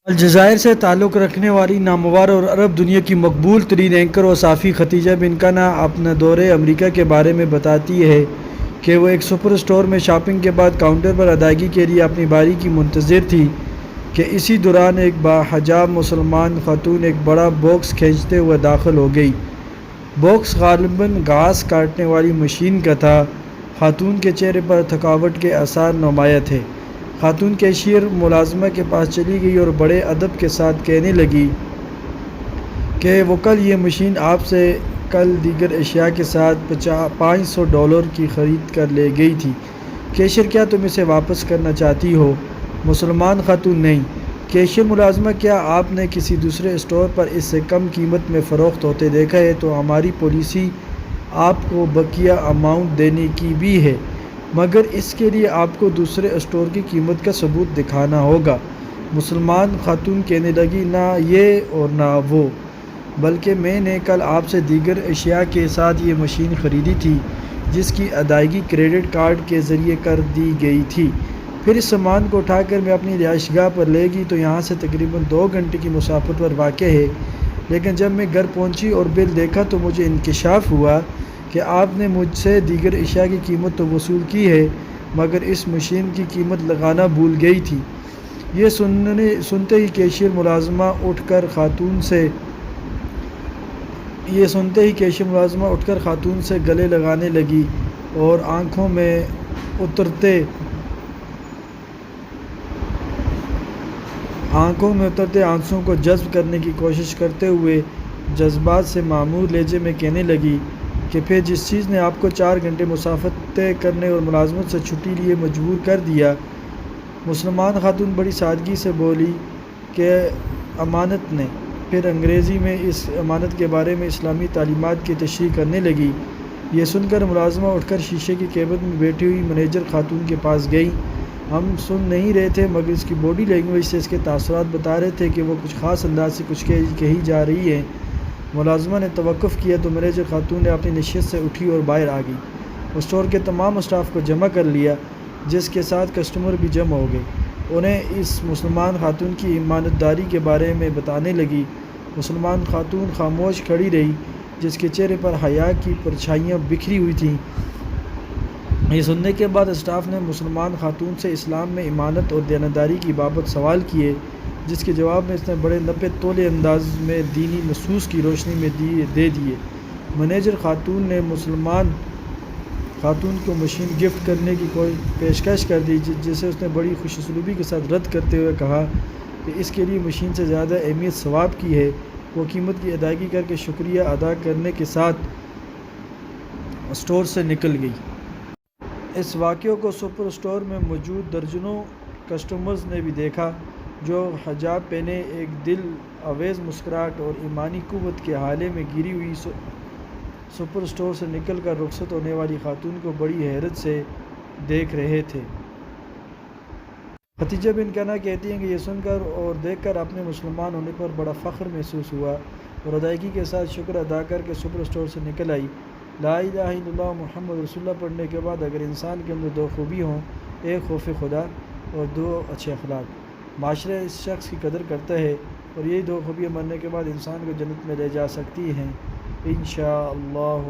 الجزائر سے تعلق رکھنے والی نامور اور عرب دنیا کی مقبول ترین اینکر و صحافی ختیجہ بن کنا اپنے دورے امریکا کے بارے میں بتاتی ہے کہ وہ ایک سپر اسٹور میں شاپنگ کے بعد کاؤنٹر پر ادائیگی کے لیے اپنی باری کی منتظر تھی کہ اسی دوران ایک باحجاب مسلمان خاتون ایک بڑا باکس کھینچتے ہوئے داخل ہو گئی۔ باکس غالباً گھاس کاٹنے والی مشین کا تھا۔ خاتون کے چہرے پر تھکاوٹ کے آثار نمایاں تھے۔ خاتون کیشیئر ملازمہ کے پاس چلی گئی اور بڑے ادب کے ساتھ کہنے لگی کہ وہ کل یہ مشین آپ سے کل دیگر اشیاء کے ساتھ $500 کی خرید کر لے گئی تھی۔ کیشیئر: کیا تم اسے واپس کرنا چاہتی ہو؟ مسلمان خاتون: نہیں۔ کیشیئر ملازمہ: کیا آپ نے کسی دوسرے اسٹور پر اس سے کم قیمت میں فروخت ہوتے دیکھا ہے تو ہماری پالیسی آپ کو بقیہ اماؤنٹ دینے کی بھی ہے، مگر اس کے لیے آپ کو دوسرے اسٹور کی قیمت کا ثبوت دکھانا ہوگا۔ مسلمان خاتون کہنے لگی: نہ یہ اور نہ وہ، بلکہ میں نے کل آپ سے دیگر اشیاء کے ساتھ یہ مشین خریدی تھی جس کی ادائیگی کریڈٹ کارڈ کے ذریعے کر دی گئی تھی۔ پھر اس سامان کو اٹھا کر میں اپنی رہائش گاہ پر لے گئی تو یہاں سے تقریباً 2 گھنٹے کی مسافت پر واقع ہے، لیکن جب میں گھر پہنچی اور بل دیکھا تو مجھے انکشاف ہوا کہ آپ نے مجھ سے دیگر اشیاء کی قیمت تو وصول کی ہے مگر اس مشین کی قیمت لگانا بھول گئی تھی۔ یہ سنتے ہی کیشیئر ملازمہ اٹھ کر خاتون سے گلے لگانے لگی اور آنکھوں میں اترتے آنسوؤں کو جذب کرنے کی کوشش کرتے ہوئے جذبات سے معمور لہجے میں کہنے لگی کہ پھر جس چیز نے آپ کو 4 گھنٹے مسافت طے کرنے اور ملازمت سے چھٹی لیے مجبور کر دیا۔ مسلمان خاتون بڑی سادگی سے بولی کہ امانت نے۔ پھر انگریزی میں اس امانت کے بارے میں اسلامی تعلیمات کی تشریح کرنے لگی۔ یہ سن کر ملازمہ اٹھ کر شیشے کی کیبن میں بیٹھی ہوئی مینیجر خاتون کے پاس گئی۔ ہم سن نہیں رہے تھے مگر اس کی باڈی لینگویج سے اس کے تاثرات بتا رہے تھے کہ وہ کچھ خاص انداز سے کچھ کہی جا رہی ہے۔ ملازمہ نے توقف کیا تو مینیجر خاتون نے اپنی نشست سے اٹھی اور باہر آ گئی۔ اسٹور کے تمام اسٹاف کو جمع کر لیا جس کے ساتھ کسٹمر بھی جمع ہو گئے۔ انہیں اس مسلمان خاتون کی امانتداری کے بارے میں بتانے لگی۔ مسلمان خاتون خاموش کھڑی رہی جس کے چہرے پر حیا کی پرچھائیاں بکھری ہوئی تھیں۔ یہ سننے کے بعد اسٹاف نے مسلمان خاتون سے اسلام میں امانت اور دیانتداری کی بابت سوال کیے جس کے جواب میں اس نے بڑے نپے تولے انداز میں دینی نصوص کی روشنی میں دے دیے۔ مینیجر خاتون نے مسلمان خاتون کو مشین گفٹ کرنے کی پیشکش کر دی جسے اس نے بڑی خوش اسلوبی کے ساتھ رد کرتے ہوئے کہا کہ اس کے لیے مشین سے زیادہ اہمیت ثواب کی ہے۔ وہ قیمت کی ادائیگی کر کے شکریہ ادا کرنے کے ساتھ اسٹور سے نکل گئی۔ اس واقعے کو سپر اسٹور میں موجود درجنوں کسٹمرز نے بھی دیکھا جو حجاب پہنے ایک دل آویز مسکراہٹ اور ایمانی قوت کے حالے میں گری ہوئی سپر اسٹور سے نکل کر رخصت ہونے والی خاتون کو بڑی حیرت سے دیکھ رہے تھے۔ ختیجہ بن کنا کہتی ہیں کہ یہ سن کر اور دیکھ کر اپنے مسلمان ہونے پر بڑا فخر محسوس ہوا اور ادائیگی کے ساتھ شکر ادا کر کے سپر اسٹور سے نکل آئی۔ لا الہ الا اللہ محمد رسول اللہ پڑھنے کے بعد اگر انسان کے اندر 2 خوبی ہوں، ایک خوف خدا اور 2 اچھے اخلاق، معاشرہ اس شخص کی قدر کرتا ہے اور یہی 2 خوبیاں مرنے کے بعد انسان کو جنت میں لے جا سکتی ہیں انشاءاللہ۔